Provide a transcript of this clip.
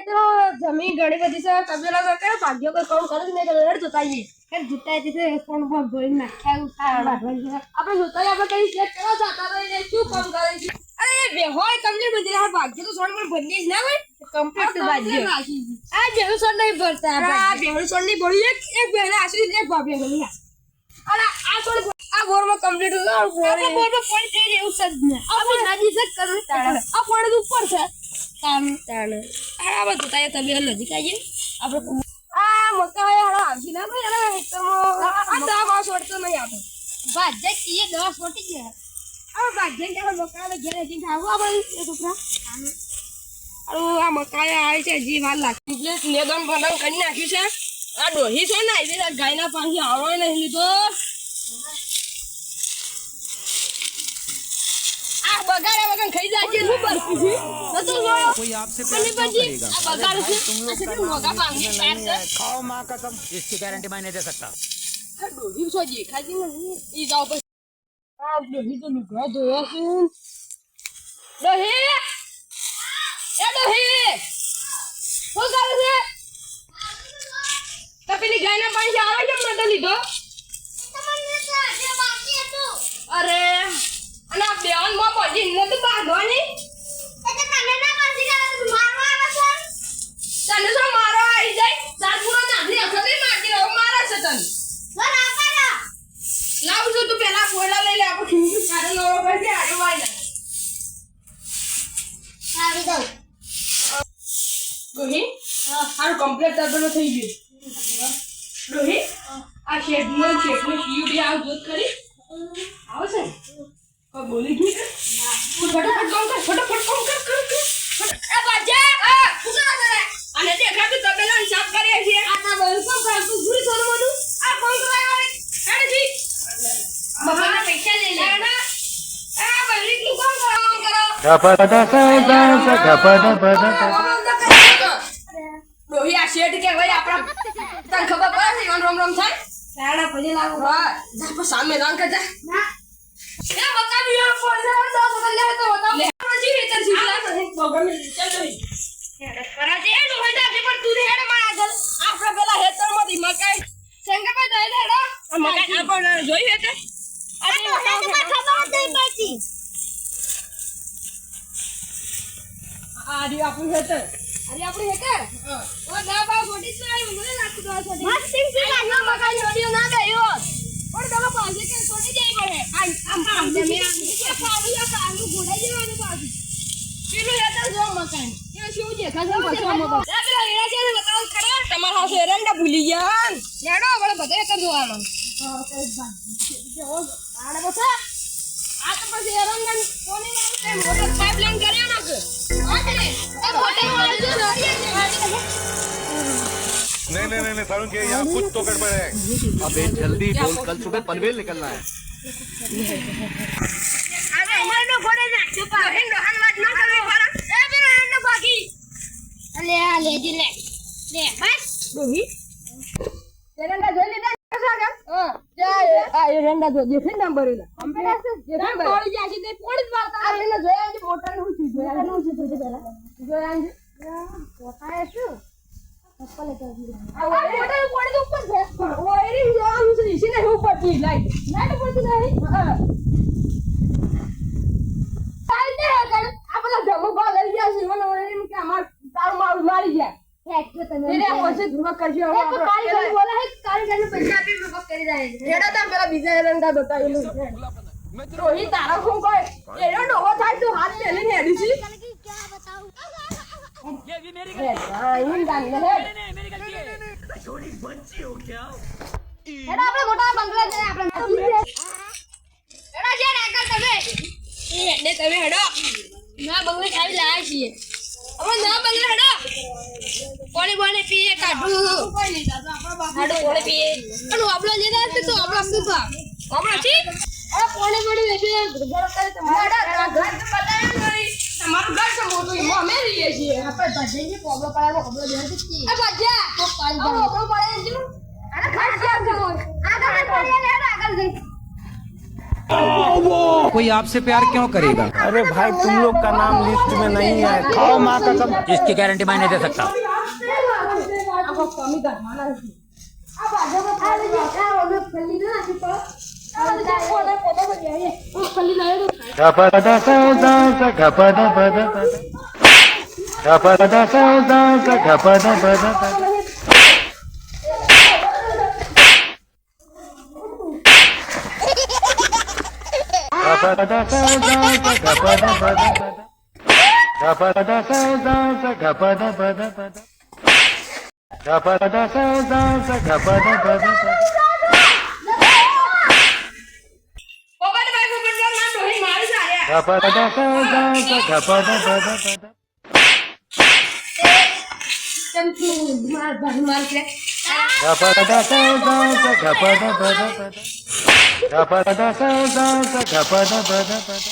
તો જમીન ઘણી બધી છે તબેલા તો કે ભાગ્યો કોઈ કામ કરે ને તો રેડ જોતાઈએ કે જોતાઈ છે કોણ કોણ ભરી નાખ્યા ઉતાર આપણે જોતાઈ આપણે કઈ ચેક કરવા જાતા રહે શું કામ કરે છે અરે એ બે હોય તમને બધી આ ભાગ્ય તો સોડ પણ ભરી જ ના હોય કમ્પ્લીટ ભાગ્ય આ બેહુ સોડ નહીં ભરતા આ બેહુ સોડ નહીં ભરી એક બેહને આશરી એક ભાભી ભરી અરે આ સોડ આ બોરમાં કમ્પ્લીટ હતો આ બોરમાં પોઈન્ટ થઈ રહ્યું છે જ ને આપણે નજીક જ કરું તાણે આ પોઈન્ટ ઉપર છે તાણે આ બધું તાય તબેલા નજીક આવીએ આપણે આ મકાઈ હાડા આવજી ના ભાઈ અરે આ દાવા છોડતો નહીં આપણે ભાજે કીએ દવા છોટી ગયા આ ભાજે કે મકાઈ ઘેર જઈને ખાવું આપણે એ છોકરા આ મકાઈ આવી છે જી વાર લાગતી એટલે નેદન ભલન કરી નાખ્યું છે આ ડોહી છે ને એ ગાયના પાછી આવડો નહીં લીધો આ બગાડે વગર ખાઈ જાય છે શું બરફી છે નતો कोई आपसे प्यार क्यों करेगा? આ બગાડ છે આ મોગા પાણી પાર છે खाओ माँ कसम, इसकी गारंटी मैं नहीं दे सकता। આ ડોહી છો દેખાતી નહીં ઈ જાવ પછી આ ડોહી તો લુગડા ધોયા છે ડોહી એ ડોહી શું કરે છે તો પેલી ગાયના પાણી આવે કેમ નતો લીધો અરે અને આ બેન માં પડી નતું બાંધવાની તને શું મારો આવી જાય સાસુનો નાની અખતે માટી હવે મારે છે તને લાવ જો તું પેલા ગોળા લઈ લે આપણે ખીંચું કાઢે લો પછી આડો વાઈ ડોહી હારું કમ્પ્લીટ તબેલો થઈ ગયું ડોહી આ શેડનો શીયું બી આવ જોત કરી આવશે કોઈ બોલી ગઈ ફટાફટ કામ કર ફટાફટ કામ કર એ બાજા આ ઉસરા કરે અને દેખા તું તબેલા ને સાફ કરે છે આ તા બહુ કામ કર તું પૂરી થોડું મોડું આ કોણ કરાય હેડ જી મફતના પૈસા લઈ લે ના આ બરી તું કામ કરો ડોહી આ શેડ કે ભાઈ આપડા તને ખબર પડે છે રોમ રોમ થાય સાડા પછી લાગુ હા જા પર સામે લાંગ કે જા ના એ બકા બિયો પડે તો બગલ લે તો બતા પછી વેતર સીધા નહીં બગલ મે ચાલ દોહી હેડ કરા દે નો હોય જા પર તું હેડ માર આગળ આપડે પેલા હેતર માંથી મકાઈ સંગા પે દઈ હેડ આ મકાઈ આપણ જોઈ હેતે અરે ખબર દઈ પછી આ રી આપણું હેતર અરે આપણે હેતર ઓ ના બા છોડી તો આવી મને લાગતું તો છોડી મસ્ત સિંગ સિંગ ના મકાઈ છોડીઓ ના ગયો પણ તમે પાસે કે છોડી જઈ પડે આમ તમે આમ કે પાડ્યા કાંગુ ઘોડા જેવાનું પાછું પેલું હેતર જો મકાઈ એ શું છે ખાસા પાછો આમ બા એ પેલા એડા છે બતાવ કરે તમાર હાસે એરંડા ભૂલી ગયા લેડો આપણે બધા હેતર જોવાનો હા કઈ બાત જો આને બસા આ તો પછી એરંડા કોની વાળે મોટર પાઇપલાઇન કર્યા ના કે नहीं सारुण के यहाँ कुछ तो गड़बड़ है। अबे जल्दी बोल, कल सुबह पनवेल निकलना है। अरे हमारे नो घोड़े ना छुपा हिंदो हनवाद ना करवे पारा ए मेरा हंडो बाकी ले आ ले जी ले बस रोही एरंडा જોઈ લીધા કાકા જાય આ એરંડા જો દેખે નંબર એલા કમ્પ્લીટ છે જે તોડી જાય છે તે પોડી જ મારતા આ એને જોયા છે મોટર નું છે જોયા નું છે જોજે પેલા જોયા છે પોતાએ શું ચપ્પલ તો આ મોટર પોડી ઉપર છે ઓ એરી જોવાનું છે ઈસી ને ઉપર થી લાઈટ પડતી નહીં હા ચાલતે હે કર આપલા જમો બા લઈ ગયા છે મને એમ કે અમાર તારું મારું મારી ગયા એટલે તમે એને પછી ધુમા કરજો એ તો કારીગર બોલા હે કારીગર ને પૈસા આપી વિભાગ કરી જાય રેડા તા પેલા બીજા એરંડા બતાવેલું રોહી તારા શું કોઈ એનો ડોવો થાય તો હાથ મેલી ને હેડી છી क्या बताऊं ये भी मेरी गलती है इन दान ले मेरी गलती है छोटी बच्ची हो क्या એડા આપણે મોટા બંગલા જઈને આપણે એડા જે નાકલ તમે એ તમે હેડો ના બંગલે ખાવી લાયા છીએ હવે ના બંગલે હેડો પાણી પાણી પીએ કાઢું કોઈ નહીં દાદા આપણા બાપુ હેડો પાણી પીએ અને આપણો જે દાસ તો આપણો શું થા આપણો છી આ પાણી પાણી વેચે ઘર કરે તમારા ઘર તો બતાવ્યું નહીં તમારું ઘર તો મોટું એમાં અમે રહીએ છીએ આપણે ભજનજી પ્રોબ્લેમ પાડ્યો ખબર દે છે કે આ ભજ્યા તો કાલ જાવ પ્રોબ્લેમ પાડે જો આને ખાસ યાદ કરો આ તો પાણી લે આગળ જઈ कोई आपसे प्यार क्यों करेगा? अरे भाई तुम लोग का नाम लिस्ट में नहीं है, खाओ माँ कसम। इसकी गारंटी मैं नहीं दे सकता। આખો કમી કાઢવાના છે આ બાજુમાં ખાલી જે આ ઓલો ખલ્લી ના નાખી પડો આ બધા કોને પોતા પર જાય ઓ ખલ્લી લાયો તો Gapada sauda sa gapada pada pada. Gapada sauda sa gapada pada pada. Gapada sauda sa gapada pada pada. Gapada sauda sa gapada pada pada. Gapada sauda sa gapada pada pada. Gapada sauda sa gapada pada pada. ચમચી માર ભાઈ માર કે Gapada sauda sa gapada pada pada. Gapada sauda sa gapada pada pada.